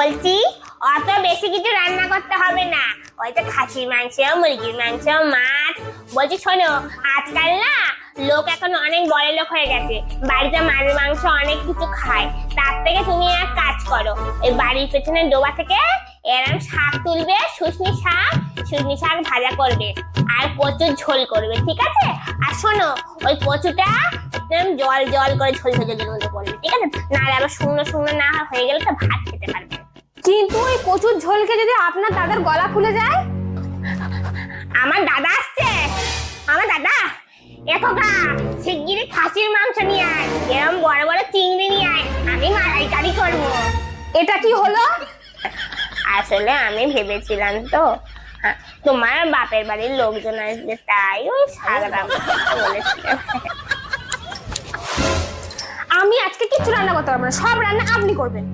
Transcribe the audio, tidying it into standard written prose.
বলছি অত বেশি কিছু রান্না করতে হবে না, ওই তো খাসির মাংস, মুরগির মাংস, মাছ। বলছি শোনো, আজকাল না লোক এখন অনেক বড় লোক হয়ে গেছে, বাড়িতে মাছ মাংস অনেক কিছু খায়। তার থেকে তুমি এক কাজ করো, ওই বাড়ির পেছনে ডোবা থেকে এরম শাক তুলবে, শুশনি শাক ভাজা করবে আর কচুর ঝোল করবে, ঠিক আছে? আর শোনো, ওই কচুটা একদম জল জল করে ঝোল ঝোলের মধ্যে করবে, ঠিক আছে? নাহলে আবার শুকনো শুকনো না হয়ে গেলে তো ভাত খেতে পারবে। কিন্তু ওই কচুর ঝোলকে যদি আপনার দাদার গলা খুলে যায়? আমার দাদা আসছে, আমার দাদা এখোকা শিগগিরই খাসির মাংস নিয়ে আয়, এরম বড় বড় চিংড়ি নিয়ে আয়, আমি মালাইকারি করবো। এটা কি হলো? আসলে আমি ভেবেছিলাম তো তোমার বাপের বাড়ির লোকজন আসবে, তাই ওই শাক রান্না বলেছিলাম। আমি আজকে কিচ্ছু রান্না করতে পারবো না, সব রান্না আপনি করবেন।